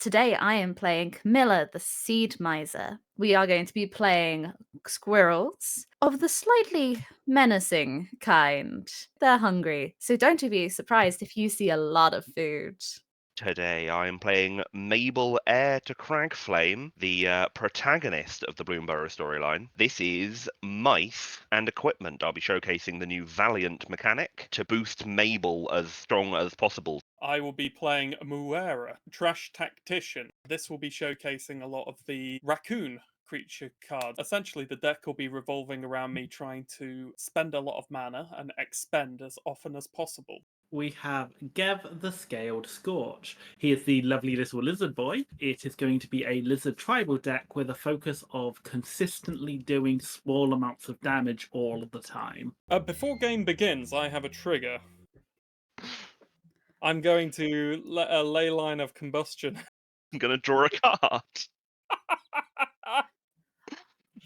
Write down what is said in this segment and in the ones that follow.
Today I am playing Camilla, the Seed Miser. We are going to be playing squirrels of the slightly menacing kind. They're hungry, so don't be surprised if you see a lot of food. Today I am playing Mabel Heir to Cragflame, the protagonist of the BloomBurrow storyline. This is mice and equipment. I'll be showcasing the new Valiant mechanic to boost Mabel as strong as possible. I will be playing Muera, Trash Tactician. This will be showcasing a lot of the raccoon creature cards. Essentially, the deck will be revolving around me trying to spend a lot of mana and expend as often as possible. We have Gev the Scaled Scorch. He is the lovely little lizard boy. It is going to be a lizard tribal deck with a focus of consistently doing small amounts of damage all of the time. Before game begins, I have a trigger. I'm going to let a ley line of combustion. I'm going to draw a card.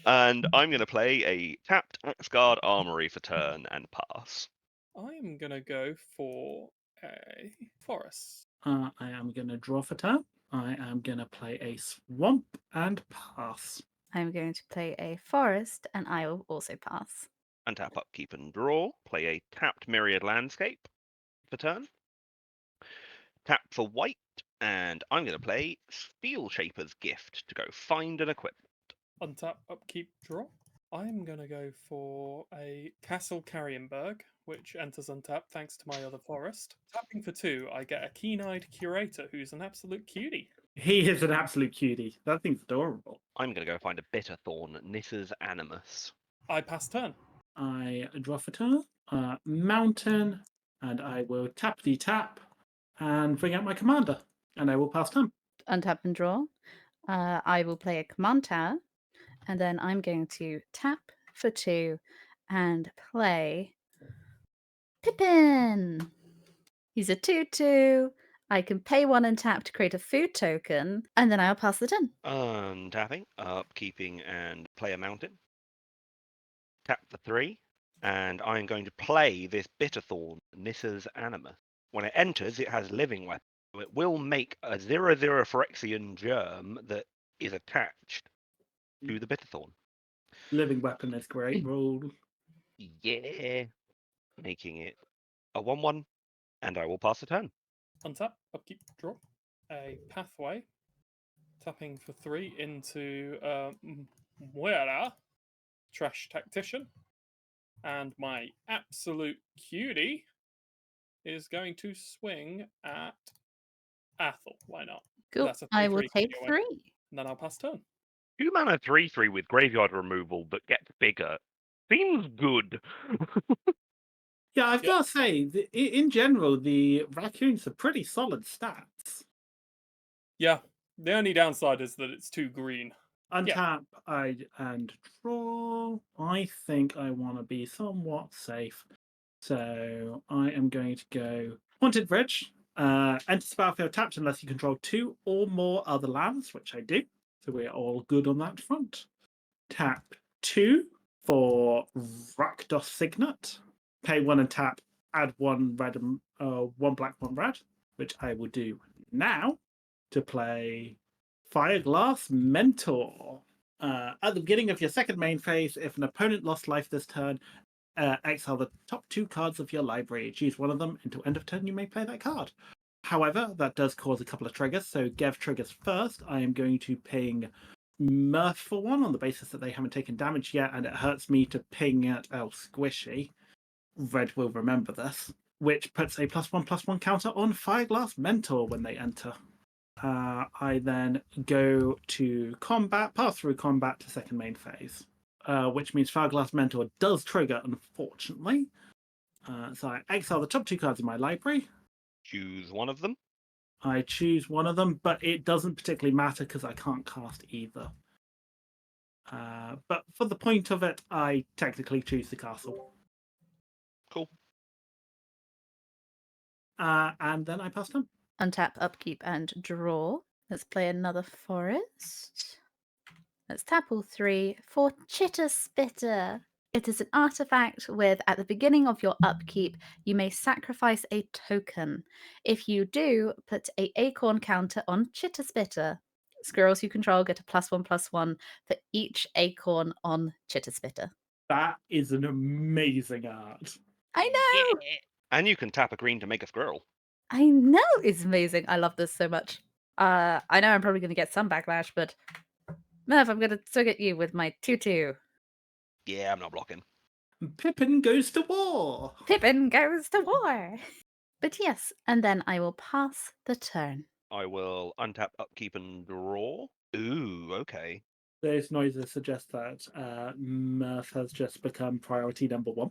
And I'm going to play a tapped Axguard Armory for turn and pass. I am going to go for a forest. I am going to draw for turn. I am going to play a swamp and pass. I'm going to play a forest, and I will also pass. Untap, upkeep, and draw. Play a tapped Myriad Landscape for turn. Tap for white, and I'm going to play Steel Shaper's Gift to go find an equipment. Untap, upkeep, draw. I'm going to go for a Castle Carrienberg, which enters untap thanks to my other forest. Tapping for 2, I get a Keen-Eyed Curator, who's an absolute cutie. He is an absolute cutie. That thing's adorable. I'm going to go find a Bitterthorn, Nissa's Animus. I pass turn. I draw for turn, mountain, and I will tap the tap and bring out my commander, and I will pass turn. Untap and draw. I will play a command tower, and then I'm going to tap for 2 and play Pippin. He's a 2/2. I can pay 1 and tap to create a food token, and then I'll pass the turn. Untapping, upkeeping, and play a mountain. Tap for 3, and I'm going to play this Bitterthorn, Nissa's Animus. When it enters, it has Living Weapon. It will make a 0/0 Phyrexian Germ that is attached to the Bitterthorn. Living weapon is great. Roll. Yeah. Making it a 1/1, and I will pass the turn. Untap, upkeep, draw. A pathway. Tapping for 3 into Muera, Trash Tactician. And my absolute cutie is going to swing at Athel. Why not? Cool. That's a I will 3/3 take anyway. 3. And then I'll pass turn. 2 mana 3/3 with graveyard removal that gets bigger. Seems good. Yeah, I've Yep. got to say, in general, the raccoons are pretty solid stats. Yeah, the only downside is that it's too green. Untap, and draw. I think I want to be somewhat safe. So I am going to go Haunted Bridge. Enters the battlefield tapped unless you control 2 or more other lands, which I do. So we're all good on that front. Tap 2 for Rakdos Signet. Pay 1 and tap, add 1 red and 1 black, 1 red, which I will do now to play Fireglass Mentor. At the beginning of your second main phase, if an opponent lost life this turn, exile the top 2 cards of your library. Choose one of them. Until end of turn, you may play that card. However, that does cause a couple of triggers. So Gev triggers first. I am going to ping Mirth for 1 on the basis that they haven't taken damage yet, and it hurts me to ping at El Squishy. Red will remember this, which puts a +1/+1 counter on Fireglass Mentor when they enter. I then go to combat, pass through combat to second main phase, which means Fireglass Mentor does trigger, unfortunately. So I exile the top 2 cards in my library. Choose one of them. I choose one of them, but it doesn't particularly matter because I can't cast either. But for the point of it, I technically choose the castle. Cool. And then I pass them. Untap, upkeep, and draw. Let's play another forest. Let's tap all 3 for Chitter Spitter. It is an artifact with, at the beginning of your upkeep, you may sacrifice a token. If you do, put a acorn counter on Chitter Spitter. Squirrels you control get a +1/+1 for each acorn on Chitter Spitter. That is an amazing art. I know! Yeah. And you can tap a green to make a squirrel. I know it's amazing. I love this so much. I know I'm probably going to get some backlash, but Merv, I'm going to swing at you with my 2/2. Yeah, I'm not blocking. Pippin goes to war. Pippin goes to war. But yes, and then I will pass the turn. I will untap, upkeep, and draw. Ooh, okay. Those noises suggest that Mirth has just become priority number 1.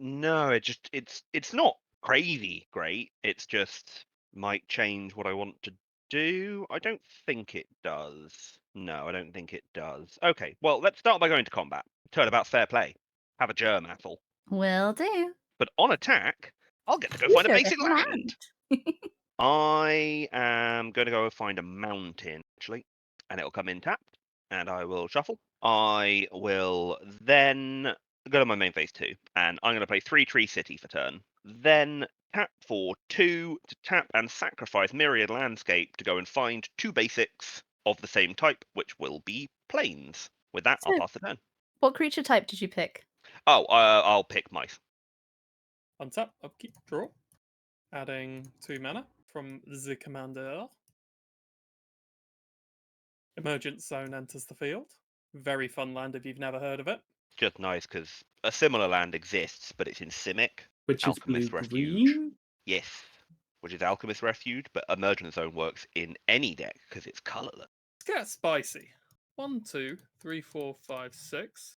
No, it's not crazy great. It's just might change what I want to do. I don't think it does. No, I don't think it does. Okay, well, let's start by going to combat. Turnabout's fair play. Have a germ, Athel. Will do. But on attack, I'll get to go You find a go basic get land. I am going to go find a mountain, actually, and it'll come in tapped, and I will shuffle. I will then go to my main phase 2, and I'm going to play 3 Tree City for turn. Then tap for 2 to tap and sacrifice Myriad Landscape to go and find 2 basics of the same type, which will be plains. With that, I'll So- pass the turn. What creature type did you pick? Oh, I'll pick mice. Untap, upkeep, draw. Adding 2 mana from the commander. Emergent Zone enters the field. Very fun land if you've never heard of it. Just nice because a similar land exists, but it's in Simic. Which is Alchemist blue-green. Yes, which is Alchemist Refuge, but Emergent Zone works in any deck because it's colorless. Let's get spicy. 1, 2, 3, 4, 5, 6.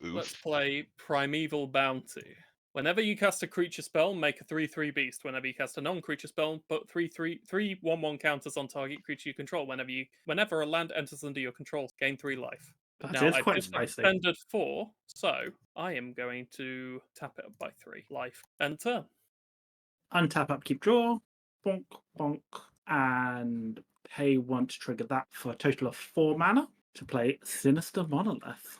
Let's Oof. play Primeval Bounty. Whenever you cast a creature spell, make a 3/3 beast. Whenever you cast a non-creature spell, put 3 1/1 counters on target creature you control. Whenever a land enters under your control, gain 3 life. That Now is I've quite just spicy. extended 4, so I am going to tap it up by 3 life. End turn. Untap, upkeep, draw. Bonk, bonk. And pay 1 to trigger that for a total of 4 mana to play Sinister Monolith.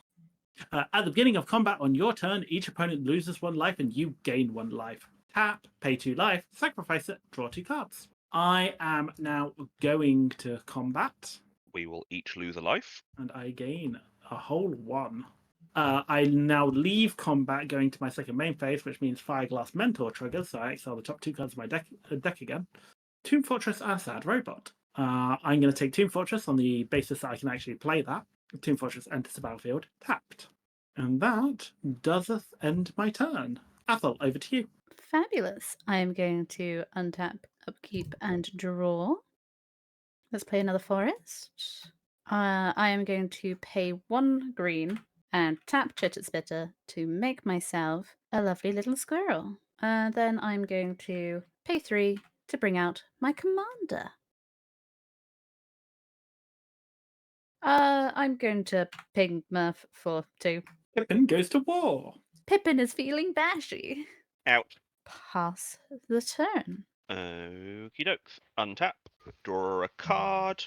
At the beginning of combat on your turn, each opponent loses 1 life and you gain 1 life. Tap, pay 2 life, sacrifice it, draw 2 cards. I am now going to combat, We will each lose a life. and I gain a whole 1. I now leave combat, going to my second main phase, which means Fireglass Mentor triggers, so I exile the top 2 cards of my deck again. Tomb Fortress Assad Robot. I'm going to take Tomb Fortress on the basis that I can actually play that. Tomb Fortress enters the battlefield tapped. And that doeseth end my turn. Athel, over to you. Fabulous. I am going to untap, upkeep, and draw. Let's play another forest. I am going to pay 1 green and tap Chitter Spitter to make myself a lovely little squirrel. Then I'm going to pay 3 to bring out my commander. I'm going to ping Murph for 2. Pippin goes to war. Pippin is feeling bashy. Out. Pass the turn. Okie dokes. Untap. Draw a card.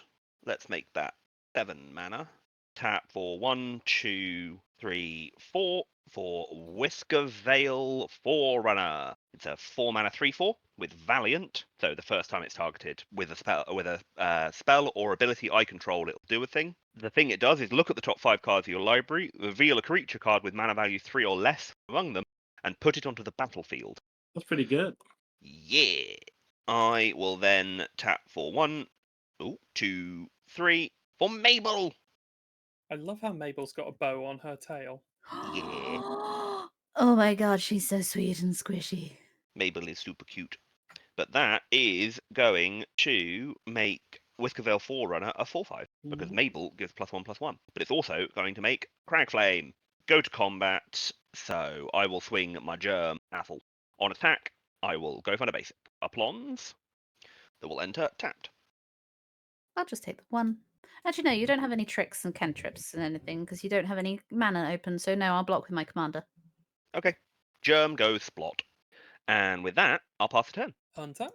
Let's make that 7 mana. Tap for 1, 2, 3, 4 for Whisker Veil Forerunner. It's a 4 mana 3/4 with Valiant. So the first time it's targeted with a spell or ability I control, it'll do a thing. The thing it does is look at the top 5 cards of your library, reveal a creature card with mana value 3 or less among them, and put it onto the battlefield. That's pretty good. Yeah. I will then tap for 1, 2, 3 for Mabel. I love how Mabel's got a bow on her tail. Yeah. Oh my god, she's so sweet and squishy. Mabel is super cute. But that is going to make Whiskervale Forerunner a 4/5 because Ooh. Mabel gives +1/+1. But it's also going to make Cragflame go to combat. So I will swing my Germ Athel. On attack, I will go find a basic. Aplons that will enter tapped. I'll just take the 1. Actually, no, you don't have any tricks and cantrips and anything because you don't have any mana open, so no, I'll block with my commander. Okay. Germ goes Splot. And with that, I'll pass the turn. Untap,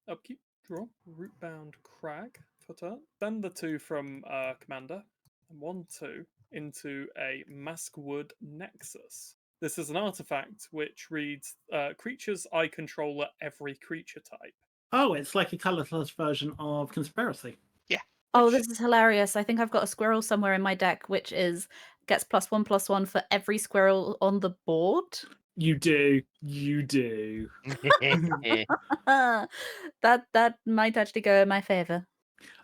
upkeep, draw, Rootbound Crag for turn. Then the 2 from Commander. And 1, 2. into a Maskwood Nexus. This is an artifact which reads creatures I control at every creature type. Oh, it's like a colourless version of Conspiracy. Oh, Which- this is hilarious. I think I've got a squirrel somewhere in my deck, which gets +1/+1 for every squirrel on the board. You do. You do. That might actually go in my favor.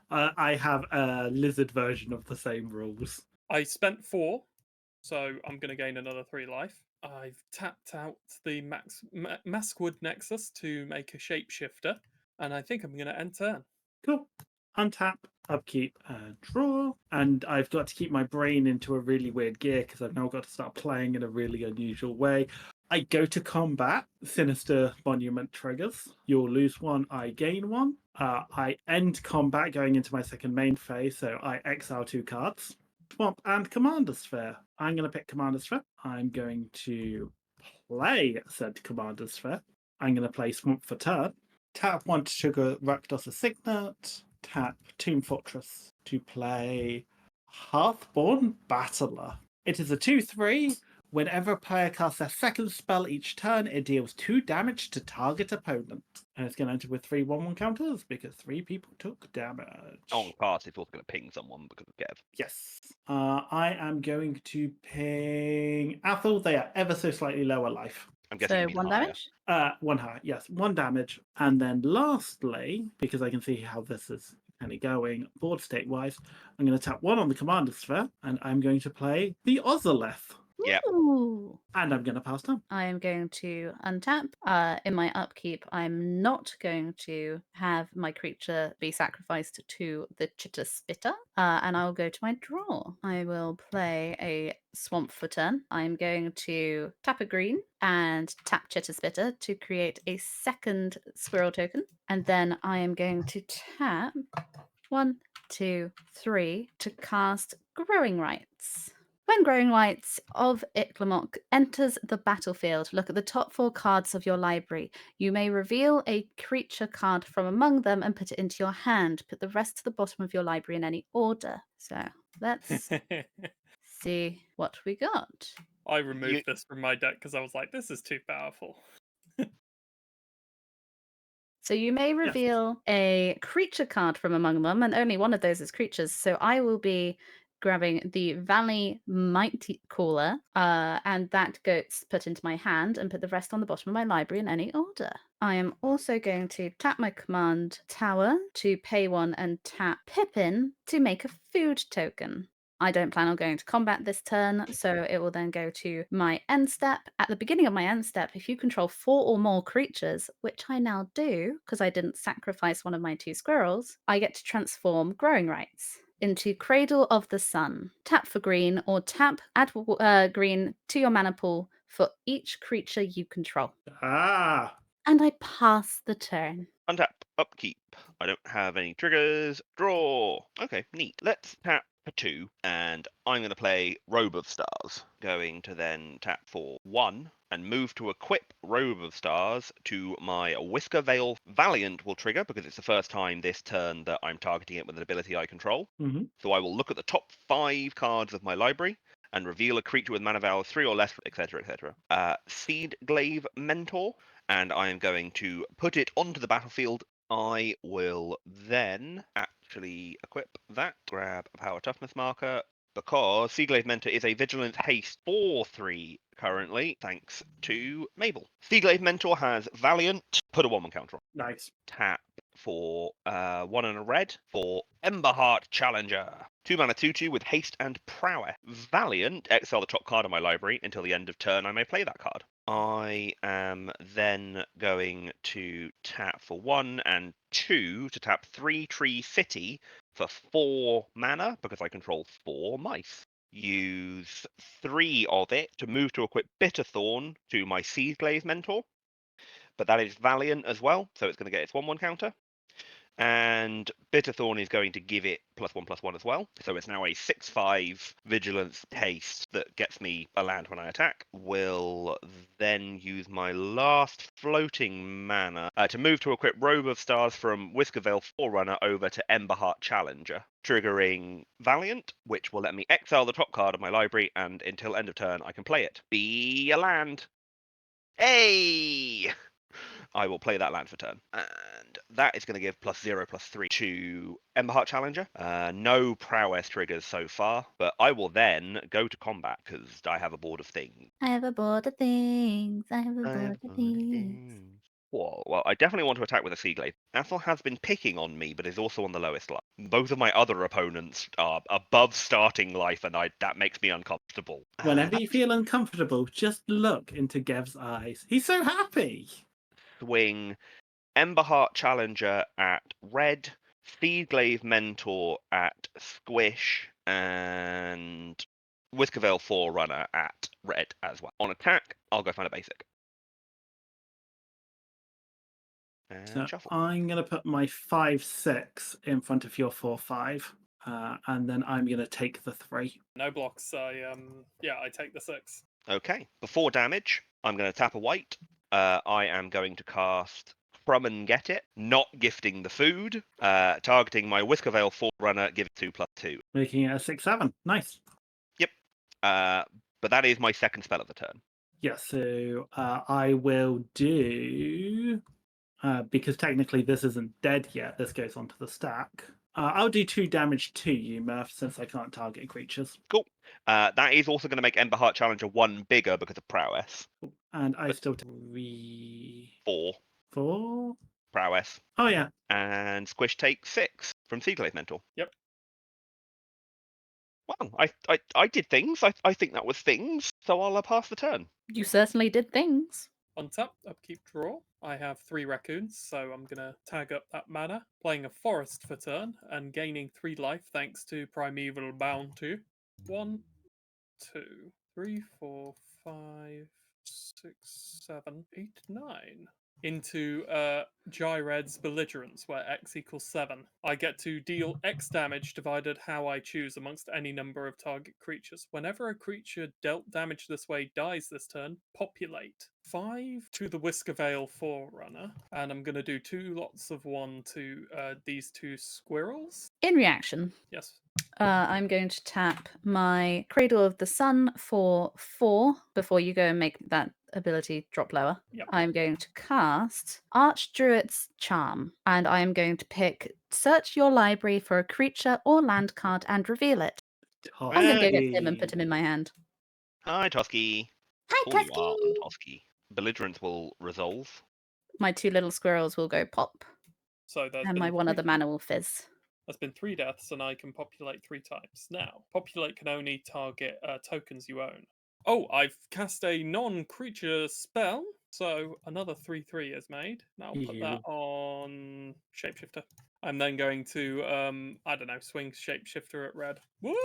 I have a lizard version of the same rules. I spent 4, so I'm going to gain another 3 life. I've tapped out the Maskwood Nexus to make a shapeshifter, and I think I'm going to end turn. Cool. Untap, upkeep, and draw. And I've got to keep my brain into a really weird gear because I've now got to start playing in a really unusual way. I go to combat. Sinister Monument triggers. You'll lose 1, I gain 1. I end combat going into my second main phase, so I exile 2 cards. Swamp and Commander Sphere. I'm going to pick Commander Sphere. I'm going to play said Commander Sphere. I'm going to play Swamp for turn. Tap 1 to trigger Rakdos' Signet. Tap Tomb Fortress to play Hearthborn Battler. It is a 2/3. Whenever a player casts their second spell each turn, it deals 2 damage to target opponent. And it's going to enter with 3 1/1 counters because 3 people took damage. On pass, it's also going to ping someone because of Gev. Yes. I am going to ping Athel. They are ever so slightly lower life. I'm guessing So you mean 1 higher. damage? 1 higher, yes, 1 damage. And then lastly, because I can see how this is kind of going board state wise, I'm going to tap 1 on the Commander Sphere and I'm going to play the Ozolith. Yep. Ooh. And I'm going to pass turn. I am going to untap. In my upkeep, I'm not going to have my creature be sacrificed to the Chitter Spitter. And I'll go to my draw. I will play a Swamp for turn. I'm going to tap a green and tap Chitter Spitter to create a second squirrel token. And then I am going to tap 1, 2, 3 to cast Growing Rights. When Growing Rights of Iklamok enters the battlefield, look at the top 4 cards of your library. You may reveal a creature card from among them and put it into your hand. Put the rest to the bottom of your library in any order. So let's see what we got. I removed this from my deck because I was like, this is too powerful. So you may reveal a creature card from among them, and only one of those is creatures. So I will be grabbing the Valley Mighty Caller, and that gets put into my hand and put the rest on the bottom of my library in any order. I am also going to tap my command tower to pay 1 and tap Pippin to make a food token. I don't plan on going to combat this turn, so it will then go to my end step. At the beginning of my end step, if you control 4 or more creatures, which I now do because I didn't sacrifice one of my 2 squirrels, I get to transform Growing Rights into Cradle of the Sun. Tap for green or add green to your mana pool for each creature you control. And I pass the turn. Untap, upkeep. I don't have any triggers. Draw. Okay, neat. Let's tap for 2, and I'm going to play Robe of Stars. Going to then tap for 1 and move to equip Robe of Stars to my Whisker Veil. Valiant will trigger because it's the first time this turn that I'm targeting it with an ability I control. Mm-hmm. So I will look at the top 5 cards of my library and reveal a creature with mana value 3 or less, etc., etc. Seedglaive Mentor, and I am going to put it onto the battlefield. I will then actually equip that, grab a power toughness marker, because Seedglaive Mentor is a Vigilance Haste 4/3 currently, thanks to Mabel. Seedglaive Mentor has Valiant, put a 1/1 counter on. Nice. Tap for 1 and a red for Emberheart Challenger. 2 mana 2/2 with haste and prowess. Valiant, exile the top card of my library until the end of turn. I may play that card. I am then going to tap for 1 and 2 to tap 3 Tree City for 4 mana because I control 4 mice. Use 3 of it to move to equip Bitterthorn to my Seedglaive Mentor. But that is Valiant as well, so it's going to get its 1/1 counter. And Bitterthorn is going to give it +1/+1 as well. So it's now a 6/5 vigilance haste that gets me a land when I attack. Will then use my last floating mana to move to equip Robe of Stars from Whiskervale Forerunner over to Emberheart Challenger, triggering Valiant, which will let me exile the top card of my library, and until end of turn I can play it. Be a land. Hey! I will play that land for turn. And that is going to give +0/+3 to Emberheart Challenger. No prowess triggers so far, but I will then go to combat because I have a board of things. I have a board of things. I have a board of things. Whoa, well, I definitely want to attack with a Seaglaive. Athel has been picking on me, but is also on the lowest life. Both of my other opponents are above starting life, and that makes me uncomfortable. Whenever you feel uncomfortable, just look into Gev's eyes. He's so happy. Swing Emberheart Challenger at red, Seaglaive Mentor at squish, and Whiskervale Forerunner at red as well. On attack, I'll go find a basic. And So shuffle. I'm going to put my 5/6 in front of your 4/5, and then I'm going to take the 3. No blocks. I take the 6. Okay, before damage, I'm going to tap a white. I am going to cast Crumb and Get It, not gifting the food, targeting my Whiskervale Forerunner, give it 2/2. Making it a 6/7. Nice. Yep. But that is my second spell of the turn. Yeah, so I will do, because technically this isn't dead yet, this goes onto the stack. I'll do 2 damage to you, Murph, since I can't target creatures. Cool. That is also going to make Emberheart Challenger 1 bigger because of prowess. And I But- still take 4 4. prowess. Oh, yeah. And Squish takes 6 from Seaglaive Mentor. Yep. Well, I did things. I think that was things. So I'll pass the turn. You certainly did things. Untap, upkeep, draw. I have 3 raccoons, so I'm going to tag up that mana. Playing a forest for turn and gaining 3 life thanks to Primeval Bounty. 1, 2, 3, 4, 5, 6, 7, 8, 9. Into Gyred's Belligerence, where X equals 7. I get to deal X damage divided how I choose amongst any number of target creatures. Whenever a creature dealt damage this way dies this turn, populate 5 to the Whiskervale Forerunner, and I'm going to do 2 lots of 1 to these 2 squirrels. In reaction, Yes. I'm going to tap my Cradle of the Sun for 4 before you go and make that ability drop lower. Yep. I'm going to cast Archdruid's Charm, and I am going to pick Search your library for a creature or land card and reveal it. I'm going to go get Tim and put him in my hand. Hi, Tosky. Hi, Call you Tusky! Art and Tosky. Belligerence will resolve. My 2 little squirrels will go pop, So there's and been my 1 3 other mana will fizz. There's been 3 deaths, and I can populate 3 times. Now, populate can only target tokens you own. Oh, I've cast a non-creature spell, so another 3/3 is made. Now I'll put that on Shapeshifter. I'm then going to, swing Shapeshifter at red. Woo!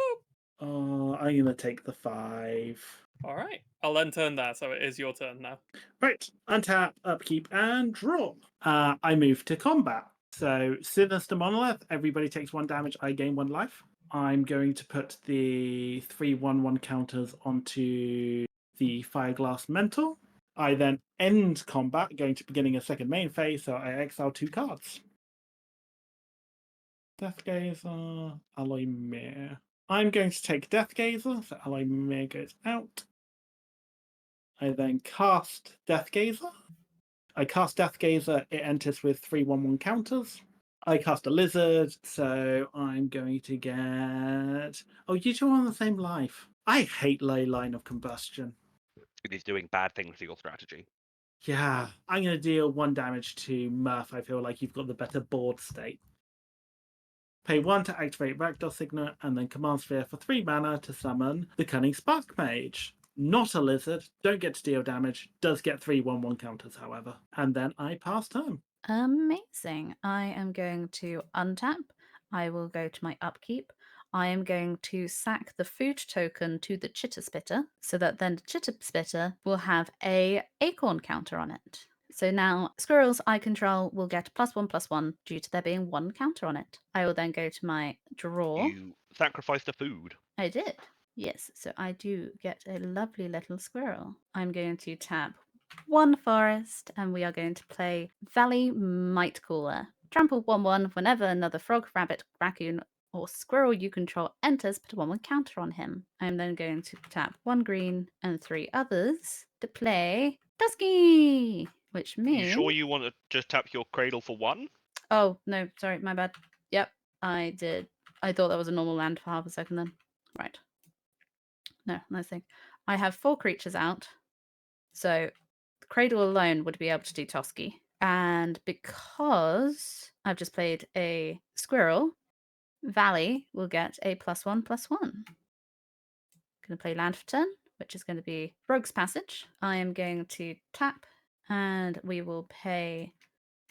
I'm going to take the 5. All right, I'll then turn there, so it is your turn now. Right, untap, upkeep, and draw. I move to combat. So, Sinister Monolith, everybody takes 1 damage, I gain 1 life. I'm going to put the 3/1/1 counters onto the Fireglass Mentor. I then end combat, going to beginning a second main phase, so I exile 2 cards. Deathgazer, Alloy Mirror. I'm going to take Deathgazer, so Alloy Mirror goes out. I then cast Deathgazer. I cast Deathgazer, it enters with 3/1/1 counters. I cast a Lizard, so I'm going to get... Oh, you two are on the same life. I hate Ley Line of Combustion. It is doing bad things to your strategy. Yeah, I'm going to deal 1 damage to Murph. I feel like you've got the better board state. Pay 1 to activate Rakdos Signet, and then Command Sphere for 3 mana to summon the Cunning Spark Mage. Not a Lizard, don't get to deal damage, does get 3/1/1 counters, however. And then I pass turn. Amazing. I am going to untap. I will go to my upkeep. I am going to sack the food token to the Chitter Spitter so that then the Chitter Spitter will have a acorn counter on it. So now squirrels I control will get +1/+1 due to there being 1 counter on it. I will then go to my draw. You sacrifice the food. I did. Yes, so I do get a lovely little squirrel. I'm going to tap 1 forest and we are going to play Valley Might Cooler. Trample 1/1 whenever another frog, rabbit, raccoon, or squirrel you control enters, put a 1/1 counter on him. I'm then going to tap 1 green and 3 others to play Dusky, which means. You sure you want to just tap your cradle for 1? Oh, no, sorry, my bad. Yep, I did. I thought that was a normal land for half a second then. Right. No, nice thing. I have 4 creatures out. So the Cradle alone would be able to do Toski. And because I've just played a squirrel, Valley will get a +1/+1. Going to play land for turn, which is going to be Rogue's Passage. I am going to tap and we will pay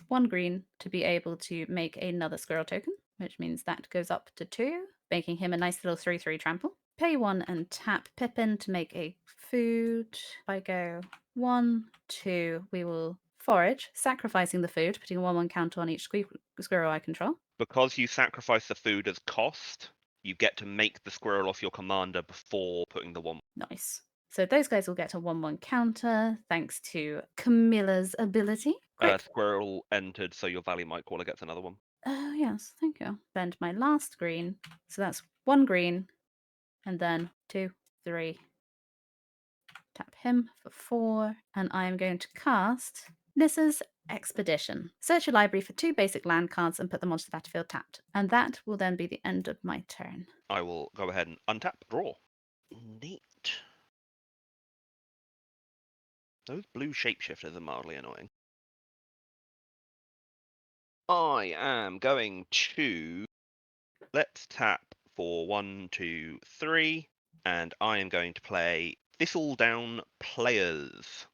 1 green to be able to make another squirrel token, which means that goes up to 2, making him a nice little 3/3 trample. Pay 1 and tap Pippin to make a food. If I go 1, 2, we will forage, sacrificing the food, putting a 1/1 counter on each squirrel I control. Because you sacrifice the food as cost, you get to make the squirrel off your commander before putting the 1. Nice. So those guys will get a 1/1 counter thanks to Camilla's ability. Great. Squirrel entered, so your Valley Might Caller gets another 1. Oh, yes, thank you. Spend my last green. So that's 1 green. And then 2, 3. Tap him for 4. And I am going to cast Nissa's Expedition. Search your library for 2 basic land cards and put them onto the battlefield tapped. And that will then be the end of my turn. I will go ahead and untap, draw. Neat. Those blue shapeshifters are mildly annoying. I am going to... Let's tap for 1, 2, 3. And I am going to play Thistledown Players.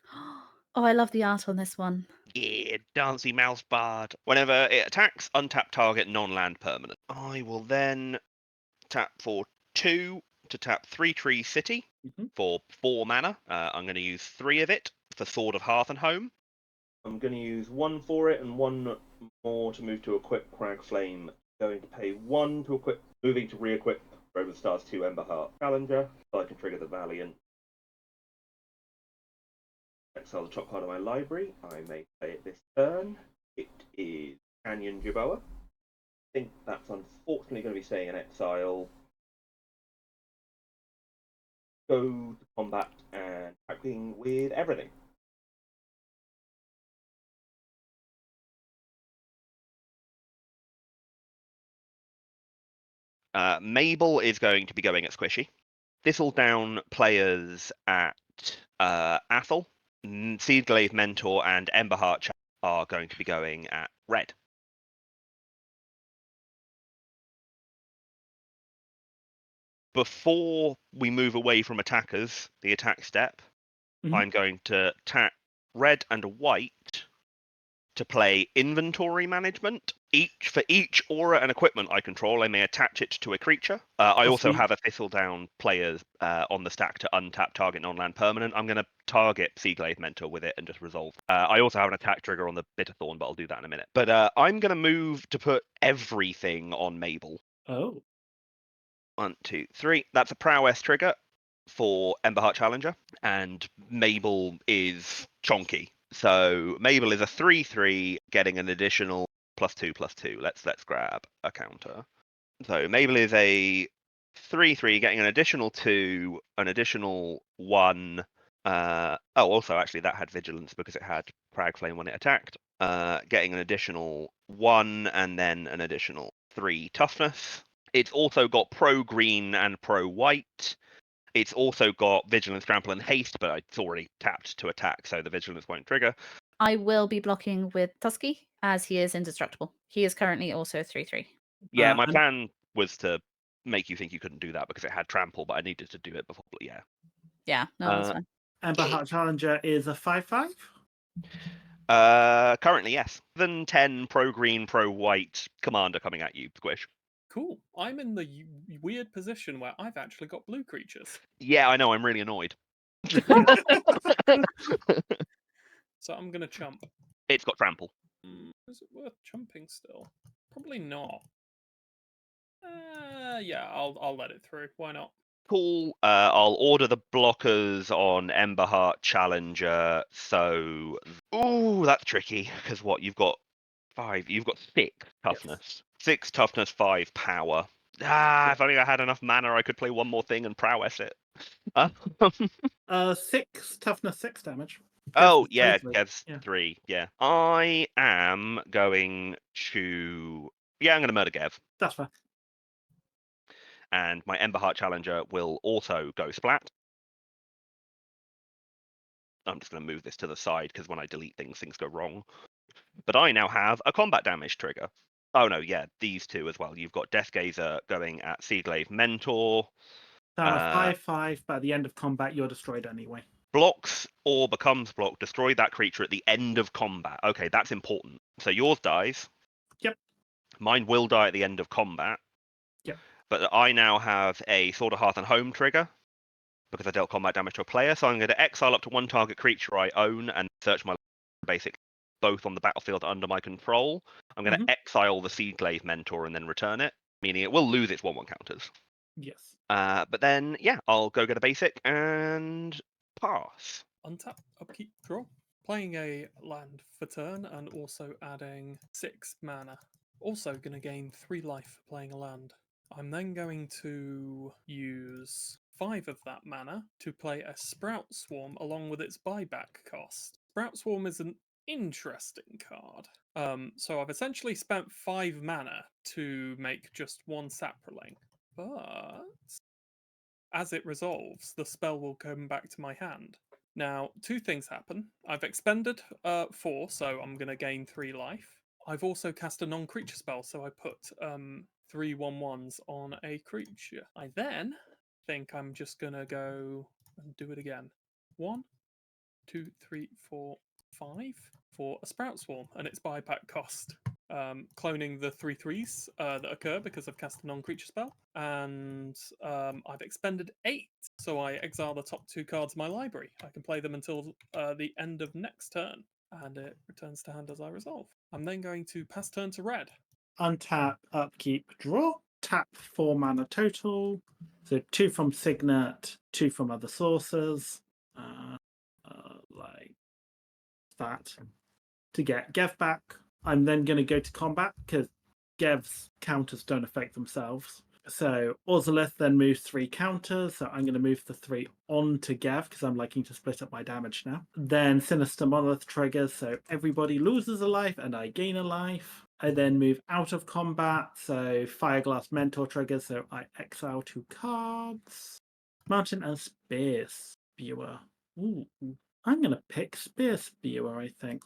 Oh, I love the art on this one. Yeah, Dancy Mouse Bard. Whenever it attacks, untap target non-land permanent. I will then tap for 2 to tap 3-Tree City for 4 mana. I'm going to use 3 of it for Sword of Hearth and Home. I'm going to use 1 for it and 1 more to move to equip Crag Flame. Going to pay 1 to equip, moving to re-equip Roman Stars 2 Emberheart Challenger, so I can trigger the Valiant. Exile the top part of my library. I may play it this turn. It is Canyon Jerboa. I think that's unfortunately going to be staying in exile. Go to combat and attacking with everything. Mabel is going to be going at Squishy. Thistledown players at Athel. Seedglaive Mentor and Emberheart are going to be going at red. Before we move away from attackers, the attack step, I'm going to tap red and white to play inventory management. For each aura and equipment I control, I may attach it to a creature. I also have a Thistledown players on the stack to untap target non-land permanent. I'm going to target Seaglaive Mentor with it and just resolve. I also have an attack trigger on the Bitterthorn, but I'll do that in a minute. But I'm going to move to put everything on Mabel. Oh. 1, 2, 3. That's a prowess trigger for Emberheart Challenger, and Mabel is chonky. So Mabel is a 3/3, getting an additional +2/+2. Let's grab a counter. So Mabel is a 3/3, getting an additional 2, an additional 1. Also actually that had vigilance because it had Crag Flame when it attacked. Getting an additional 1 and then an additional 3 toughness. It's also got pro green and pro white. It's also got Vigilance, Trample, and Haste, but it's already tapped to attack, so the Vigilance won't trigger. I will be blocking with Tusky, as he is indestructible. He is currently also 3/3. Yeah, my plan was to make you think you couldn't do that because it had Trample, but I needed to do it before, yeah. Yeah, no, that's fine. Emberheart Challenger is a 5/5? Currently, yes. 7/10 pro-green, pro-white commander coming at you, Squish. Cool. I'm in the weird position where I've actually got blue creatures. Yeah, I know, I'm really annoyed. So I'm going to chump. It's got trample. Is it worth chumping still? Probably not. Yeah, I'll let it through. Why not? Cool. I'll order the blockers on Emberheart Challenger. So, ooh, that's tricky. Because what you've got 5. You've got 6 toughness. 6 toughness, 5 power. If only I had enough mana, I could play one more thing and prowess it. 6 toughness, 6 damage. Oh, Gev's yeah, 3. Kev's Yeah. 3. Yeah. I am going to. Yeah, I'm going to murder Gev. That's fair. And my Emberheart Challenger will also go splat. I'm just going to move this to the side because when I delete things, things go wrong. But I now have a combat damage trigger. Oh no, yeah, these two as well. You've got Deathgazer going at Seaglaive Mentor. So 5/5, but at the end of combat, you're destroyed anyway. Blocks or becomes blocked. Destroy that creature at the end of combat. Okay, that's important. So yours dies. Yep. Mine will die at the end of combat. Yep. But I now have a Sword of Hearth and Home trigger because I dealt combat damage to a player. So I'm going to exile up to 1 target creature I own and search my basic both on the battlefield under my control. I'm going to exile the Seaglaive Mentor and then return it, meaning it will lose its 1/1 counters. Yes. But then, yeah, I'll go get a basic and pass. Untap, upkeep, draw. Playing a land for turn and also adding 6 mana. Also going to gain 3 life for playing a land. I'm then going to use 5 of that mana to play a Sprout Swarm along with its buyback cost. Sprout Swarm is an interesting card. So I've essentially spent 5 mana to make just 1 Saproling. But as it resolves, the spell will come back to my hand. Now, 2 things happen. I've expended 4, so I'm going to gain 3 life. I've also cast a non-creature spell, so I put 3 1/1s on a creature. I then think I'm just going to go and do it again. 1, 2, 3, 4, 5 for a Sprout Swarm, and its buyback cost. Cloning the 3/3s that occur because I've cast a non-creature spell, and I've expended 8, so I exile the top 2 cards of my library. I can play them until the end of next turn, and it returns to hand as I resolve. I'm then going to pass turn to red. Untap, upkeep, draw. Tap 4 mana total. So 2 from Signet, 2 from other sources. Like that. To get Gev back. I'm then going to go to combat because Gev's counters don't affect themselves. So Ozolith then moves 3 counters. So I'm going to move the 3 onto Gev because I'm liking to split up my damage now. Then Sinister Monolith triggers. So everybody loses a life and I gain a life. I then move out of combat. So Fireglass Mentor triggers. So I exile 2 cards. Mountain and Spear Spewer. Ooh. I'm going to pick Spear Spewer, I think.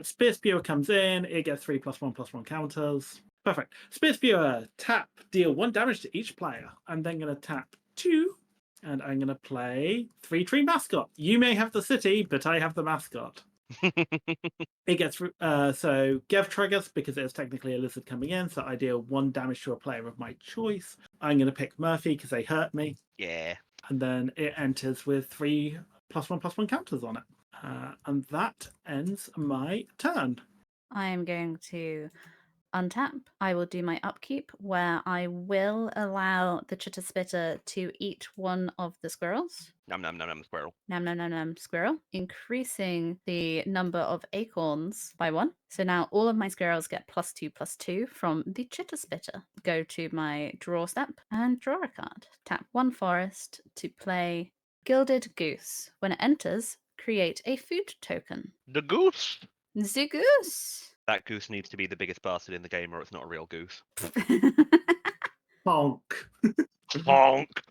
Spear Spewer comes in, it gets 3+1/+1 counters. Perfect. Spear Spewer, tap, deal 1 damage to each player. I'm then going to tap 2, and I'm going to play 3-tree mascot. You may have the city, but I have the mascot. It gets so Gev triggers because it is technically a lizard coming in, so I deal 1 damage to a player of my choice. I'm going to pick Murphy because they hurt me. Yeah. And then it enters with 3+1/+1 counters on it. And that ends my turn. I am going to untap. I will do my upkeep where I will allow the Chitter Spitter to eat one of the squirrels. Num num num num squirrel. Num num num num squirrel, increasing the number of acorns by 1. So now all of my squirrels get +2/+2 from the Chitter Spitter. Go to my draw step and draw a card. Tap 1 forest to play Gilded Goose. When it enters, create a food token. The goose. The goose. That goose needs to be the biggest bastard in the game, or it's not a real goose. Bonk. Honk.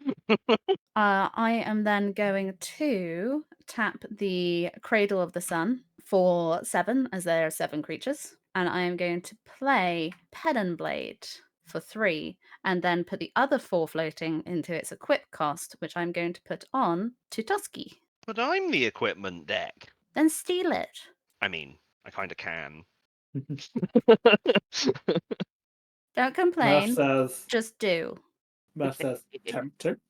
I am then going to tap the Cradle of the Sun for 7, as there are 7 creatures. And I am going to play Pedon Blade for 3, and then put the other 4 floating into its equip cost, which I'm going to put on to Tusky. But I'm the equipment deck. Then steal it. I mean, I kind of can. Don't complain. Murph says, Just do. tempting.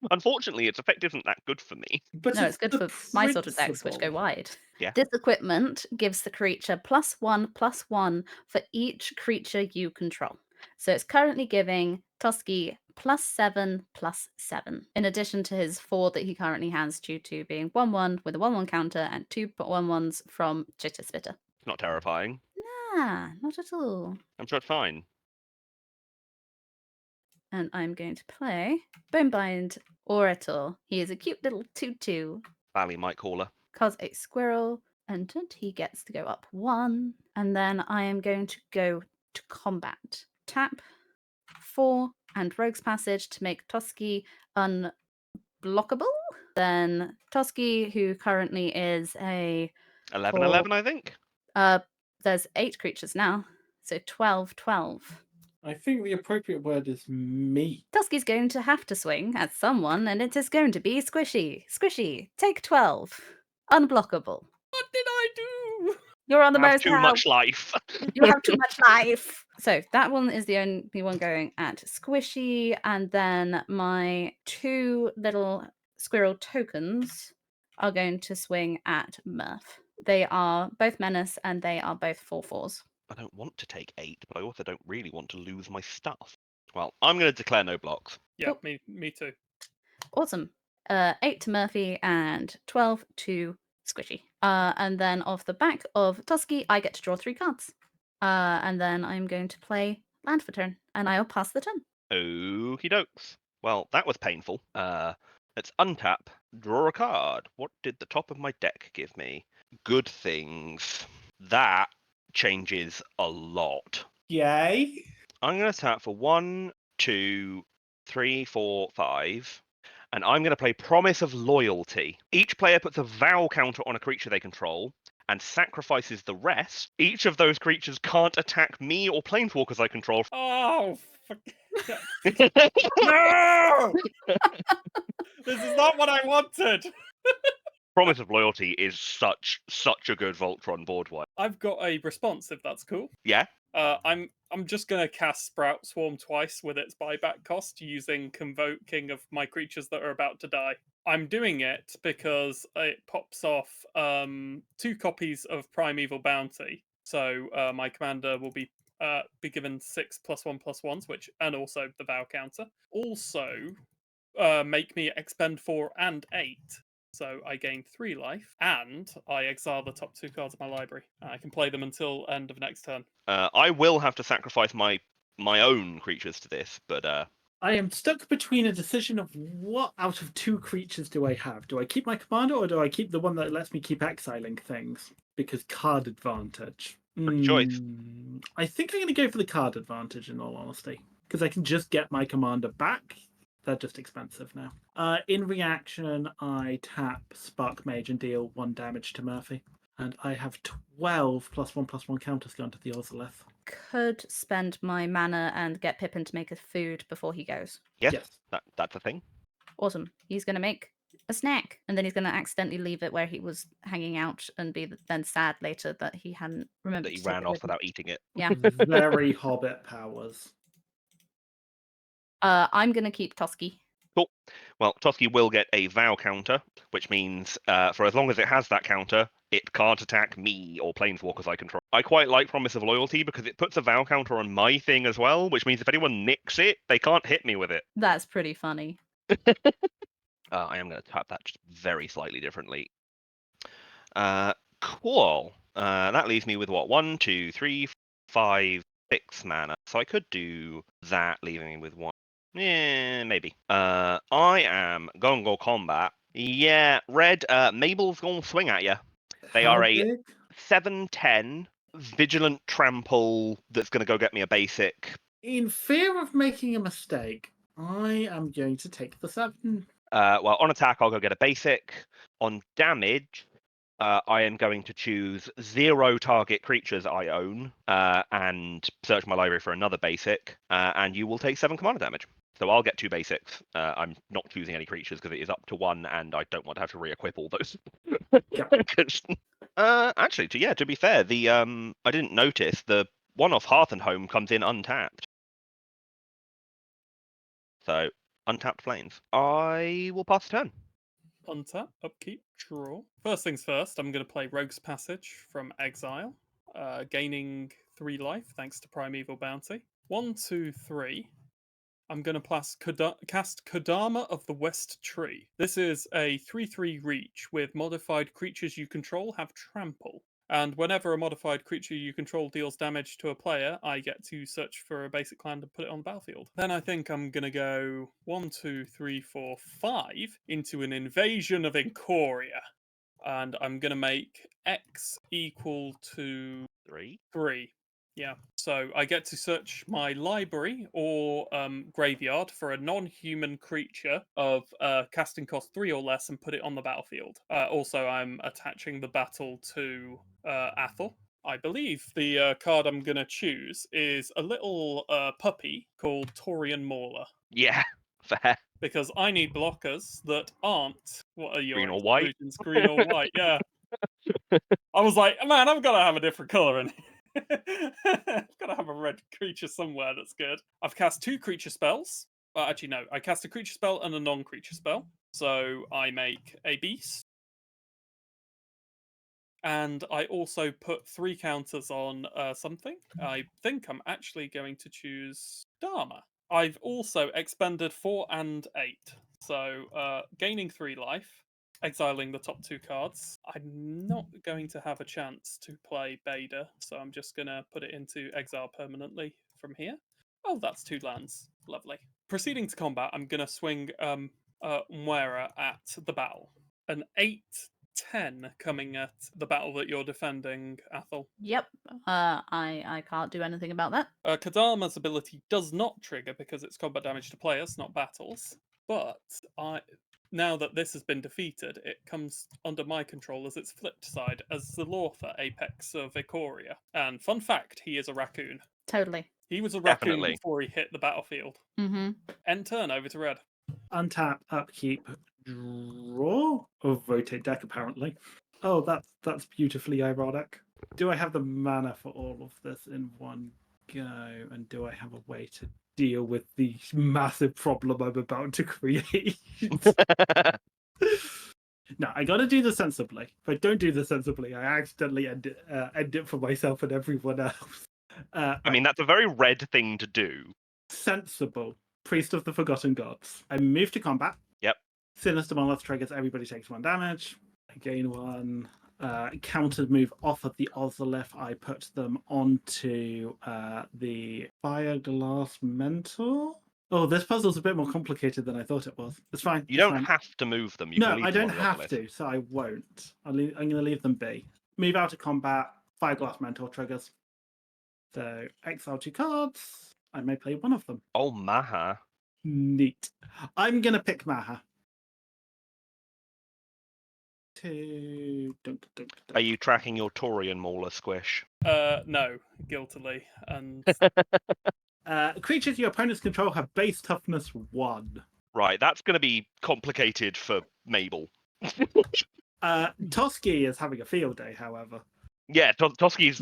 Unfortunately, its effect isn't that good for me. But No, it's good the for my sort of decks, which go principle. wide. Yeah. This equipment gives the creature +1/+1 for each creature you control. So it's currently giving Tusky +7/+7, in addition to his 4 that he currently has due to being 1/1 with a 1/1 counter and 2 1/1s from Chitter Spitter. It's not terrifying. Ah, not at all. I'm sure it's fine. And I'm going to play Bonebind Orator. He is a cute little 2/2. Valley might call her. Cause a squirrel entered, he gets to go up 1. And then I am going to go to combat. Tap 4 and Rogue's Passage to make Toski unblockable. Then Toski, who currently is a 11/11, I think. there's 8 creatures now. So 12/12. I think the appropriate word is meat. Toski's going to have to swing at someone, and it is going to be Squishy. Squishy, take 12. Unblockable. What did I do? You're on the Have most too help. much life. You have too much life. So that one is the only one going at Squishy, and then my 2 little squirrel tokens are going to swing at Murph. They are both menace, and they are both 4/4s. I don't want to take 8, but I also don't really want to lose my stuff. Well, I'm going to declare no blocks. Yeah, Cool. me too. Awesome. 8 to Murphy and 12 to Squishy. And then off the back of Tusky, I get to draw 3 cards. And then I'm going to play land for turn, and I'll pass the turn. Okie dokes. Well, that was painful. Let's untap, draw a card. What did the top of my deck give me? Good things. That changes a lot. Yay. I'm going to tap for 1, 2, 3, 4, 5. And I'm going to play Promise of Loyalty. Each player puts a vow counter on a creature they control and sacrifices the rest. Each of those creatures can't attack me or planeswalkers I control. Oh, no! This is not what I wanted. Promise of Loyalty is such a good Voltron board wipe. I've got a response, if that's cool. Yeah? I'm just gonna cast Sprout Swarm twice with its buyback cost using Convoking of my creatures that are about to die. I'm doing it because it pops off 2 copies of Primeval Bounty. So my commander will be given 6 +1/+1s, and also the vow counter. Also, make me expend 4 and 8. So I gain 3 life, and I exile the top 2 cards of my library. I can play them until end of next turn. I will have to sacrifice my own creatures to this, but I am stuck between a decision of what out of 2 creatures do I have? Do I keep my commander, or do I keep the one that lets me keep exiling things? Because card advantage. Good choice. I think I'm going to go for the card advantage, in all honesty. Because I can just get my commander back. They're just expensive now. In reaction, I tap Spark Mage and deal 1 damage to Murphy. And I have 12 +1/+1 counters going to the Ozolith. Could spend my mana and get Pippin to make a food before he goes. yes. That's a thing. Awesome. He's going to make a snack, and then he's going to accidentally leave it where he was hanging out and be then sad later that he hadn't remembered That he to take ran it off with him. without eating it. Yeah. Very Hobbit powers. I'm going to keep Toski. Cool. Well, Toski will get a vow counter, which means for as long as it has that counter, it can't attack me or planeswalkers I control. I quite like Promise of Loyalty because it puts a vow counter on my thing as well, which means if anyone nicks it, they can't hit me with it. That's pretty funny. I am going to tap that just very slightly differently. Cool. That leaves me with what? 1, 2, 3, 5, 6 mana. So I could do that, leaving me with 1. Yeah, maybe. I am going to go combat. Yeah, red. Mabel's going to swing at you. They How are a big? 7/10 vigilant trample that's going to go get me a basic. In fear of making a mistake, I am going to take the 7. Well, on attack, I'll go get a basic. On damage, I am going to choose 0 target creatures I own and search my library for another basic, and you will take 7 commander damage. So I'll get 2 basics. I'm not choosing any creatures because it is up to 1, and I don't want to have to re-equip all those. Actually, to be fair, the I didn't notice the one off Hearth and Home comes in untapped. So untapped planes. I will pass the turn. Untap, upkeep, draw. First things first, I'm going to play Rogue's Passage from Exile, gaining 3 life thanks to Primeval Bounty. 1, 2, 3. I'm going to cast Kodama of the West Tree. This is a 3/3 reach with modified creatures you control have trample. And whenever a modified creature you control deals damage to a player, I get to search for a basic land and put it on the battlefield. Then I think I'm going to go 1, 2, 3, 4, 5 into an Invasion of Encoria. And I'm going to make X equal to 3. Yeah. So I get to search my library or graveyard for a non-human creature of casting cost 3 or less and put it on the battlefield. Also, I'm attaching the battle to Athel. I believe the card I'm going to choose is a little puppy called Taurian Mauler. Yeah, fair. Because I need blockers that aren't, what are your Green or white? exclusions? Green or white, yeah. I was like, man, I've got to have a different colour in here. I've got to have a red creature somewhere that's good. I've cast 2 creature spells. Actually, no. I cast a creature spell and a non-creature spell. So I make a beast. And I also put 3 counters on something. I think I'm actually going to choose Dharma. I've also expended 4 and 8. So gaining 3 life. Exiling the top 2 cards. I'm not going to have a chance to play Beda, so I'm just going to put it into exile permanently from here. Oh, that's 2 lands. Lovely. Proceeding to combat, I'm going to swing Mwera at the battle. An 8/10 coming at the battle that you're defending, Athel. Yep. I can't do anything about that. Kodama's ability does not trigger because it's combat damage to players, not battles. But now that this has been defeated, it comes under my control as its flipped side, as the Lortha Apex of Ikoria. And fun fact, he is a raccoon. Totally. He was a raccoon Definitely. before he hit the battlefield. Mm-hmm. End turn, over to red. Untap, upkeep, draw, or rotate deck apparently. Oh, that's beautifully ironic. Do I have the mana for all of this in one go? And do I have a way to deal with the massive problem I'm about to create? No, I gotta do this sensibly. If I don't do this sensibly, I accidentally end it for myself and everyone else. I mean, that's a very red thing to do. Sensible. Priest of the Forgotten Gods. I move to combat. Yep. Sinister Monolith triggers, everybody takes 1 damage. I gain 1. Countered move off of the Ozolith. I put them onto the Fireglass Mentor. Oh, this puzzle's a bit more complicated than I thought it was. It's fine. You don't have to move them. You No, can leave I them don't on the have Ozolith. to, so I won't. I'm going to leave them be. Move out of combat. Fireglass Mentor triggers. So, exile 2 cards. I may play one of them. Oh, Maha. Neat. I'm going to pick Maha. Dun. Are you tracking your Taurian Mauler squish? No, guiltily. And Creatures your opponents control have base toughness 1. Right, that's going to be complicated for Mabel. Toski is having a field day, however. Yeah, Toski's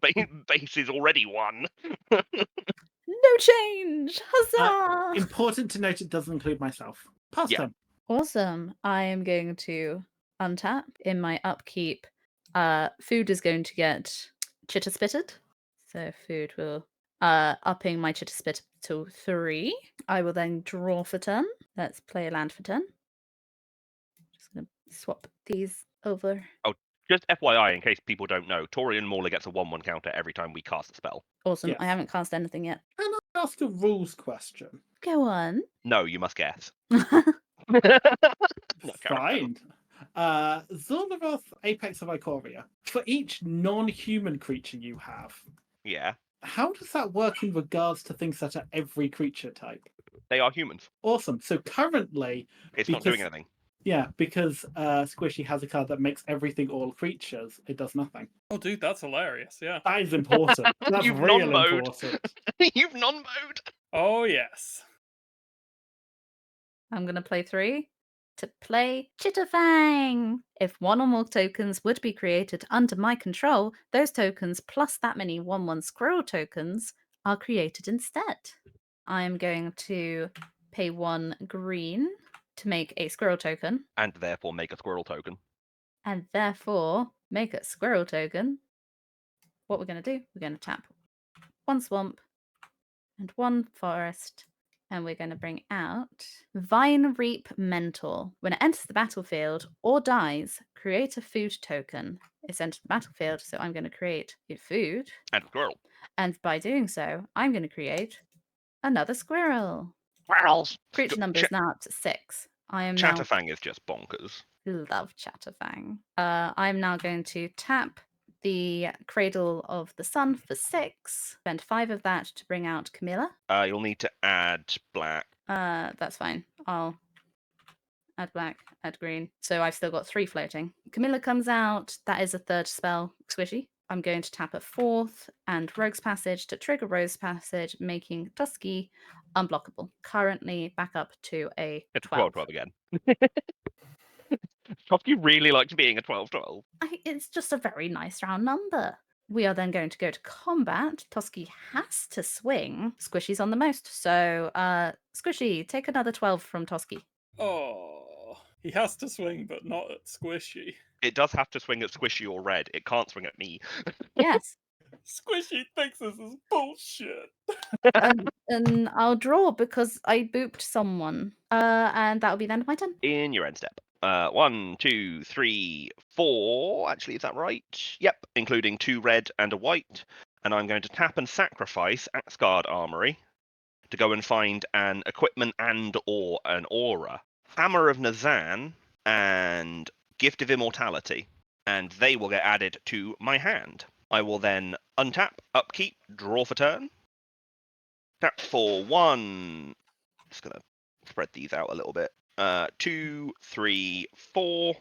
base is already 1. No change! Huzzah! Important to note, it doesn't include myself. Pass Yeah. turn. Awesome. I am going to untap in my upkeep. Food is going to get chitter spitted. So food will upping my chitter spit to 3. I will then draw for turn. Let's play a land for turn. Just gonna swap these over. Just FYI, in case people don't know, Taurian Mauler gets a 1/1 counter every time we cast a spell. Awesome. Yes. I haven't cast anything yet. Can I ask a rules question? Go on. No, you must guess. No, Fine. Zornaroth, Apex of Ikoria. For each non-human creature you have, Yeah, how does that work in regards to things that are every creature type? they are humans. Awesome. So currently, It's not doing Because- anything. yeah, because Squishy has a card that makes everything all creatures, it does nothing. oh, dude, that's hilarious. Yeah. That is important. That's You've real non-mode. important. You've non-mode. Oh yes. I'm going to play 3 to play Chitterfang. If 1 or more tokens would be created under my control, those tokens plus that many 1/1 squirrel tokens are created instead. I'm going to pay 1 green to make a squirrel token, And therefore make a squirrel token. and therefore make a squirrel token. What we're going to do, we're going to tap 1 swamp and 1 forest, and we're going to bring out Vine Reap Mentor. When it enters the battlefield or dies, create a food token. It's entered the battlefield, so I'm going to create a food. And a squirrel. And by doing so, I'm going to create another squirrel. Squirrels! Creature number is now up to 6. I am now... Chatterfang is just bonkers. Love Chatterfang. I'm now going to tap the Cradle of the Sun for 6. Spend 5 of that to bring out Camilla. You'll need to add black. That's fine. I'll add black, add green. So I've still got 3 floating. Camilla comes out. That is a 3rd spell, Squishy. I'm going to tap a 4th and Rogue's Passage to trigger Rogue's Passage, making Tusky unblockable. Currently back up to a It's 12. 12-12 again. Tusky really likes being a 12-12. It's just a very nice round number. We are then going to go to combat. Tusky has to swing. Squishy's on the most. So, Squishy, take another 12 from Tusky. Oh, he has to swing, but not at Squishy. It does have to swing at Squishy or Red. It can't swing at me. Yes. Squishy thinks this is bullshit. And I'll draw because I booped someone. And that'll be the end of my turn. In your end step. 1, 2, 3, 4. Actually, is that right? Yep, including 2 red and a white. And I'm going to tap and sacrifice Axgard Armory to go and find an equipment and or an aura. Hammer of Nazan and Gift of Immortality. And they will get added to my hand. I will then untap, upkeep, draw for turn. Tap for 1. Just going to spread these out a little bit. 2, 3, 4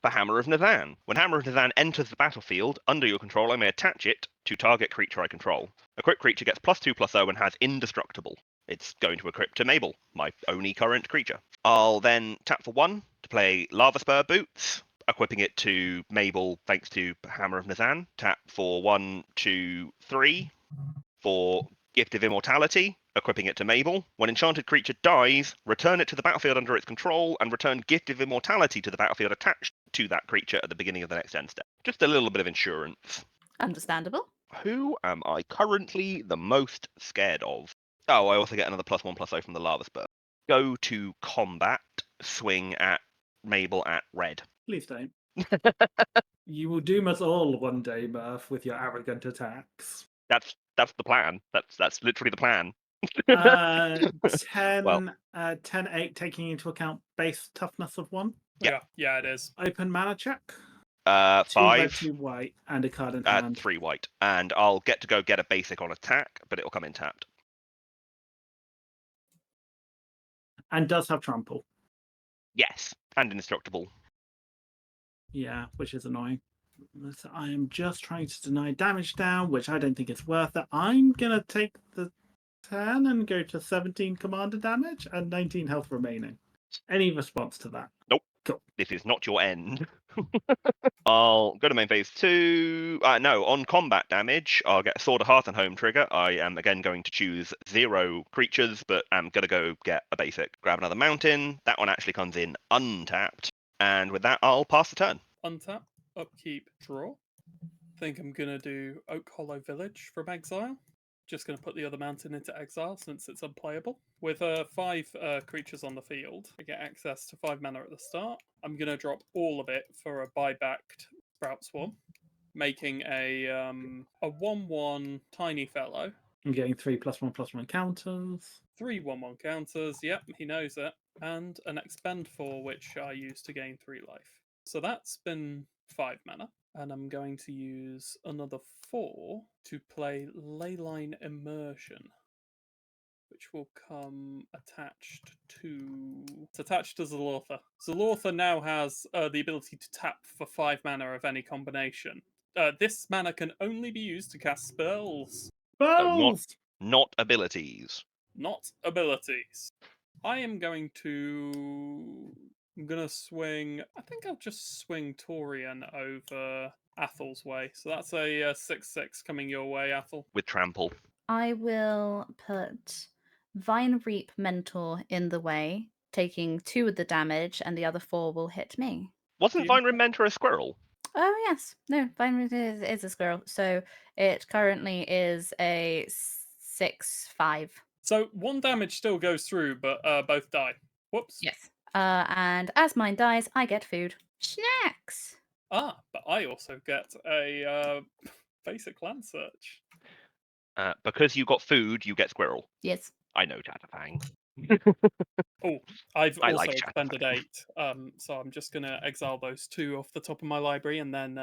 for Hammer of Nathan. When Hammer of Nathan enters the battlefield under your control, I may attach it to target creature I control. Equipped creature gets +2/+0 and has indestructible. It's going to equip to Mabel, my only current creature. I'll then tap for 1 to play Lava Spur Boots, equipping it to Mabel thanks to Hammer of Nathan. Tap for 1, 2, 3 for Gift of Immortality, equipping it to Mabel. When enchanted creature dies, return it to the battlefield under its control and return Gift of Immortality to the battlefield attached to that creature at the beginning of the next end step. Just a little bit of insurance. Understandable. Who am I currently the most scared of? Oh, I also get another +1/+0 from the Lava Spur. Go to combat, swing at Mabel at red. Please don't. You will doom us all one day, Murph, with your arrogant attacks. That's the plan. That's literally the plan. 10, Well. 10-8, taking into account base toughness of 1. Yeah. Yeah, it is. Open mana check. 5. 2 red, 2 white, and a card in hand. 3 white. And I'll get to go get a basic on attack, but it'll come in tapped. And does have trample. Yes, and indestructible. Yeah, which is annoying. So I am just trying to deny damage down, which I don't think is worth it. I'm going to take the 10 and go to 17 commander damage and 19 health remaining. Any response to that? Nope. Cool. This is not your end. I'll go to main phase 2. No, on combat damage, I'll get a Sword of Hearth and Home trigger. I am again going to choose 0 creatures, but I'm going to go get a basic. Grab another mountain. That one actually comes in untapped. And with that, I'll pass the turn. Untap, upkeep, draw. I think I'm going to do Oak Hollow Village from exile. Just going to put the other mountain into exile since it's unplayable. With 5 creatures on the field, I get access to 5 mana at the start. I'm going to drop all of it for a buybacked Sprout Swarm, making a 1/1 tiny fellow. I'm getting 3 +1/+1 counters. 3 1/1 counters, yep, he knows it. And an Expend 4, which I use to gain 3 life. So that's been 5 mana. And I'm going to use another 4 to play Leyline Immersion, which will come attached to... It's attached to Zalortha. Zalortha now has the ability to tap for 5 mana of any combination. This mana can only be used to cast spells. Balls! Not abilities. Not abilities. I am going to... I'm going to swing... I think I'll just swing Torian over Athel's way. So that's a 6/6 coming your way, Athel. With trample. I will put Vine Reap Mentor in the way, taking 2 of the damage, and the other 4 will hit me. Wasn't you- Vine Mentor a squirrel? Oh, yes. No, Vine Reap is a squirrel. So it currently is a 6/5. So 1 damage still goes through, but both die. Whoops. Yes. And as mine dies, I get food. Snacks! Ah, but I also get a basic land search. Because you got food, you get squirrel. Yes. I know, Chatterfang. Oh, I've I also like expended Chatterfang. 8. So I'm just gonna exile those 2 off the top of my library and then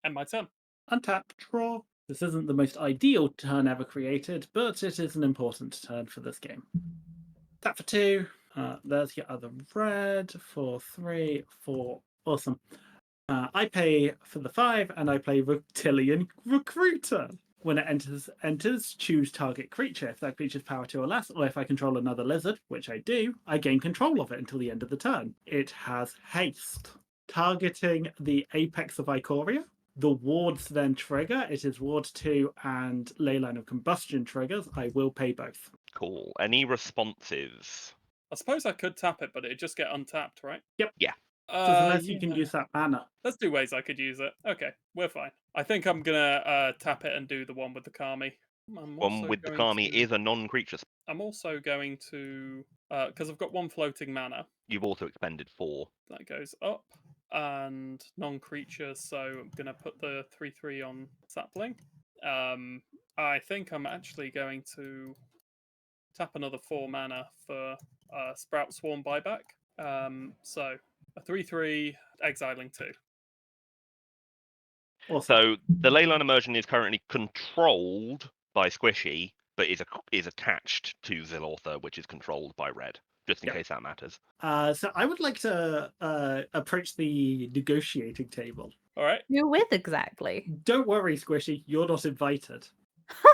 end my turn. Untap, draw. This isn't the most ideal turn ever created, but it is an important turn for this game. Tap for 2. There's your other red for 3, 4. Awesome. I pay for the 5, and I play Reptilian Recruiter. When it enters, choose target creature. If that creature's power 2 or less, or if I control another lizard, which I do, I gain control of it until the end of the turn. It has haste. Targeting the apex of Ikoria. The wards then trigger. It is ward 2 and Leyline of Combustion triggers. I will pay both. Cool. Any responses? I suppose I could tap it, but it'd just get untapped, right? Yep. Yeah. Just unless you can use that mana. There's 2 ways I could use it. Okay, we're fine. I think I'm gonna tap it and do the one with the Kami. One with the Kami is a non-creature. I'm also going to, because I've got 1 floating mana, You've also expended 4. that goes up, and non-creature, so I'm going to put the 3/3 on Sapling. I think I'm actually going to tap another 4 mana for Sprout Swarm buyback. So a 3/3, exiling 2. Awesome. So the Leyline immersion is currently controlled by Squishy, but is attached to Zilortha, which is controlled by Red, just in case that matters. So I would like to approach the negotiating table. All right. Who with exactly? Don't worry, Squishy, you're not invited.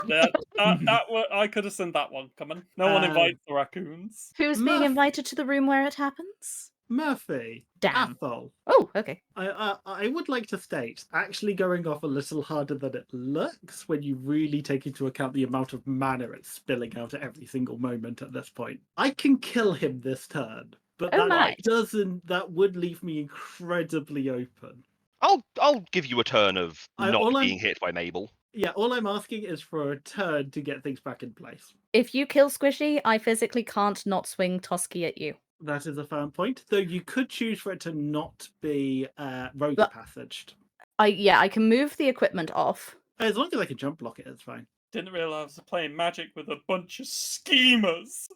I could have seen that one coming. No one invites the raccoons. Who's being invited to the room where it happens? Murphy. Damn. Athol. Oh, okay. I would like to state, actually going off a little harder than it looks when you really take into account the amount of mana it's spilling out at every single moment at this point. I can kill him this turn, but that would leave me incredibly open. I'll give you a turn of not being hit by Mabel. Yeah, all I'm asking is for a turn to get things back in place. If you kill Squishy, I physically can't not swing Toski at you. That is a firm point. Though you could choose for it to not be road passaged. I can move the equipment off. As long as I can jump block it, it's fine. Didn't realise I was playing Magic with a bunch of schemers.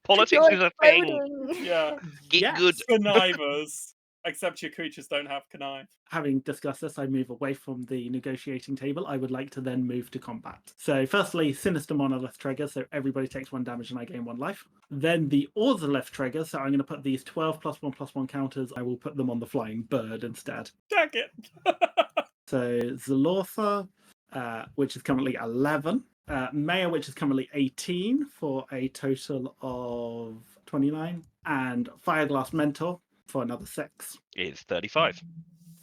Politics is a thing. Yeah. Get good. Connivers. Except your creatures don't have connive. Having discussed this, I move away from the negotiating table. I would like to then move to combat. So firstly, Sinister Monolith triggers, so everybody takes 1 damage and I gain 1 life. Then the Orzolith triggers, so I'm going to put these 12 +1/+1 counters. I will put them on the Flying Bird instead. Dang it! So Zilortha, which is currently 11. Maya, which is currently 18 for a total of 29. And Fireglass Mentor for another 6. Is 35.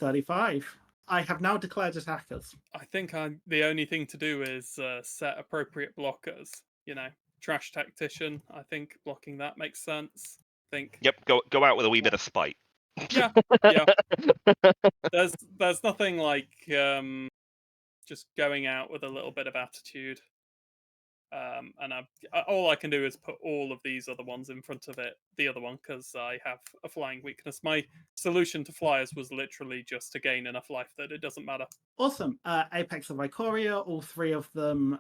35. I have now declared attackers. I think the only thing to do is set appropriate blockers. You know, Trash Tactician. I think blocking that makes sense. I think. Yep, go out with a wee bit of spite. Yeah. There's nothing like just going out with a little bit of attitude. And all I can do is put all of these other ones in front of the other one, because I have a flying weakness. My solution to flyers was literally just to gain enough life that it doesn't matter. Awesome. Apex of Ikoria, all 3 of them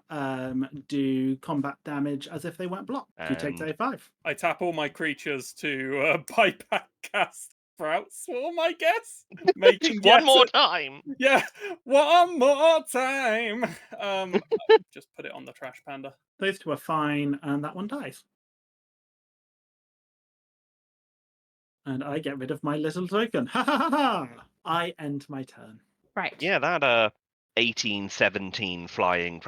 do combat damage as if they weren't blocked. You take 35. I tap all my creatures to bypass cast Sprout Swarm, I guess. Making one more time. Yeah, one more time. Just put it on the trash panda. Those 2 are fine, and that one dies. And I get rid of my little token. Ha ha ha ha! I end my turn. Right. Yeah, that 18-17 flying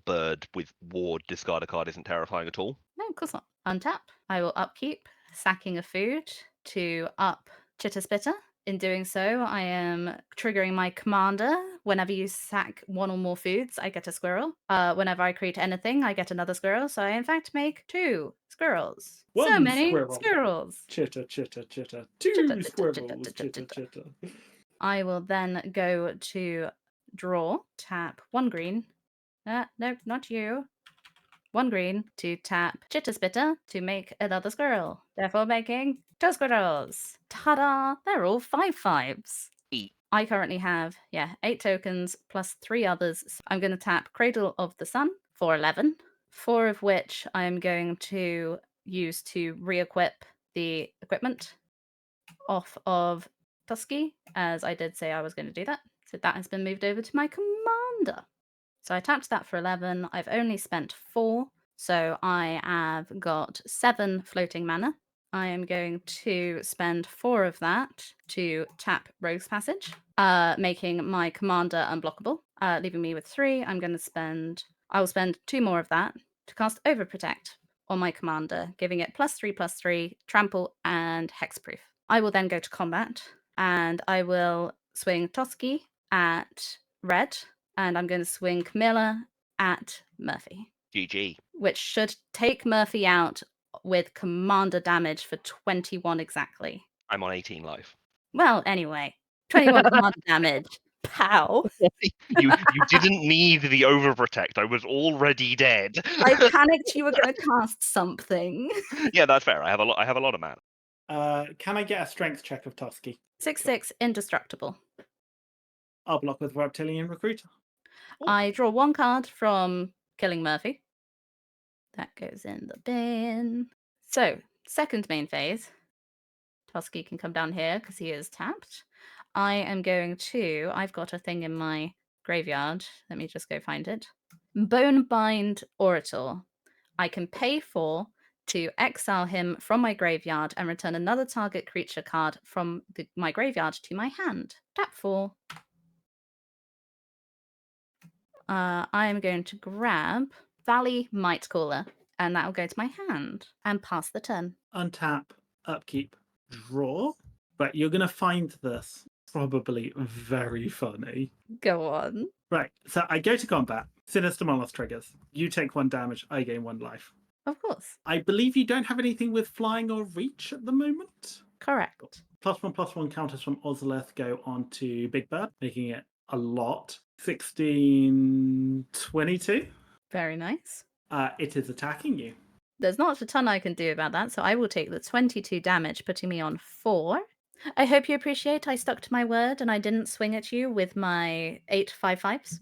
bird with ward discard a card isn't terrifying at all. No, of course not. Untap. I will upkeep, sacking a food to up Chitter Spitter. In doing so, I am triggering my commander. Whenever you sack one or more foods, I get a squirrel. Whenever I create anything, I get another squirrel. So I, in fact, make 2 squirrels. So One many squirrel. squirrels. Chitter, chitter, chitter. Chitter, 2 chitter, squirrels. chitter, Chitter, chitter. I will then go to draw, tap 1 green. No, not you. 1 green to tap Chitter Spitter to make another squirrel. Therefore making 2 squirrels. Ta-da! They're all 5/5s. Eat. I currently have, 8 tokens plus 3 others. So I'm going to tap Cradle of the Sun for 11, 4 of which I'm going to use to re-equip the equipment off of Tusky, as I did say I was going to do that. So that has been moved over to my commander. So I tapped that for 11. I've only spent 4, so I have got 7 floating mana. I am going to spend 4 of that to tap Rogue's Passage, making my commander unblockable, leaving me with 3. I will spend 2 more of that to cast Overprotect on my commander, giving it +3/+3, trample, and hexproof. I will then go to combat, and I will swing Toski at red, and I'm going to swing Camilla at Murphy, GG. which should take Murphy out with commander damage for 21 exactly. I'm on 18 life. Well, anyway, 21 commander damage. Pow. You didn't need the overprotect. I was already dead. I panicked you were going to cast something. Yeah, that's fair. I have a lot of mana. Can I get a strength check of Tusky? 6/6 indestructible. I'll block with Reptilian Recruiter. I draw 1 card from killing Murphy. That goes in the bin. So, second main phase. Tusky can come down here because he is tapped. I've got a thing in my graveyard. Let me just go find it. Bonebind Orator. I can pay 4 to exile him from my graveyard and return another target creature card from my graveyard to my hand. Tap 4. I am going to grab Valley Mightcaller, and that will go to my hand and pass the turn. Untap, upkeep, draw. But you're going to find this probably very funny. Go on. Right, so I go to combat. Sinister Mollusk triggers. You take 1 damage, I gain 1 life. Of course. I believe you don't have anything with flying or reach at the moment. Correct. +1/+1 counters from Ozolith go on to Big Bird, making it a lot. 16, 22. Very nice. It is attacking you. There's not a ton I can do about that, so I will take the 22 damage, putting me on 4. I hope you appreciate I stuck to my word and I didn't swing at you with my 8 5/5s.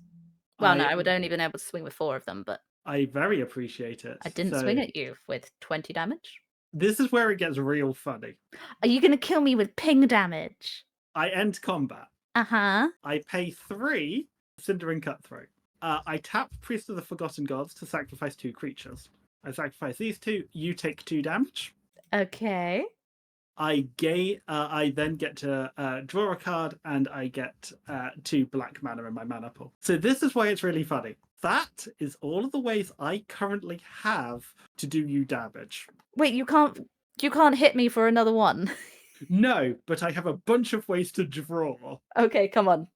Well, no, I would only been able to swing with 4 of them, but I very appreciate it. I didn't swing at you with 20 damage. This is where it gets real funny. Are you going to kill me with ping damage? I end combat. Uh-huh. I pay 3 Cindering Cutthroat. I tap Priest of the Forgotten Gods to sacrifice 2 creatures. I sacrifice these 2. You take 2 damage. Okay. I then get to draw a card, and I get 2 black mana in my mana pool. So this is why it's really funny. That is all of the ways I currently have to do you damage. Wait, you can't hit me for another one. No, but I have a bunch of ways to draw. Okay, come on.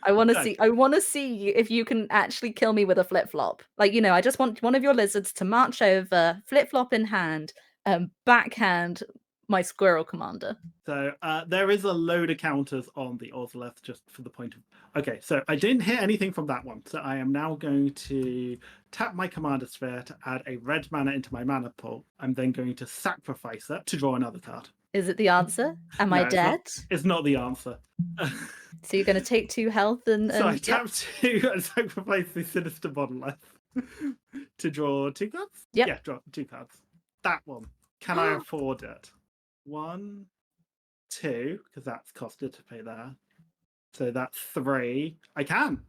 I want to see if you can actually kill me with a flip-flop. Like, I just want one of your lizards to march over, flip-flop in hand, and backhand my squirrel commander. So there is a load of counters on the Ozolith, just for the point of... Okay, so I didn't hit anything from that one. So I am now going to tap my Commander Sphere to add a red mana into my mana pool. I'm then going to sacrifice it to draw another card. Is it the answer? Am I dead? It's not the answer. So you're going to take 2 health and... So I tap 2 and sacrifice the Sinister Monolith to draw 2 cards? Yep. Yeah, draw 2 cards. That one. Can I afford it? 1, 2, because that's costed to pay there. So that's 3. I can.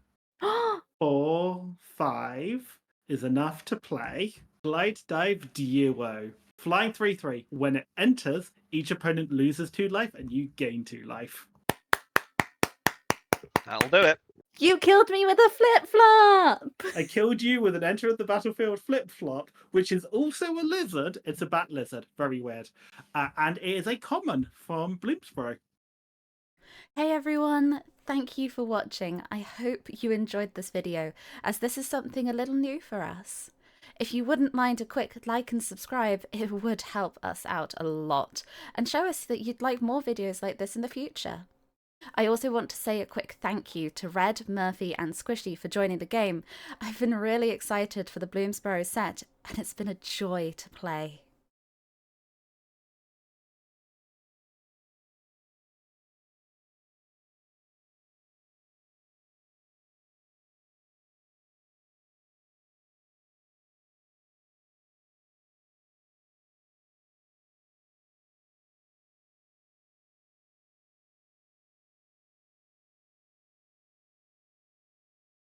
4, 5 is enough to play. Glide Dive Duo. Flying 3/3. When it enters, each opponent loses 2 life and you gain 2 life. That'll do it. You killed me with a flip-flop! I killed you with an enter of the battlefield flip-flop, which is also a lizard. It's a bat lizard. Very weird. And it is a common from BloomBurrow. Hey everyone, thank you for watching. I hope you enjoyed this video, as this is something a little new for us. If you wouldn't mind a quick like and subscribe, it would help us out a lot, and show us that you'd like more videos like this in the future. I also want to say a quick thank you to Red, Murphy and Squishy for joining the game. I've been really excited for the Bloomburrow set, and it's been a joy to play.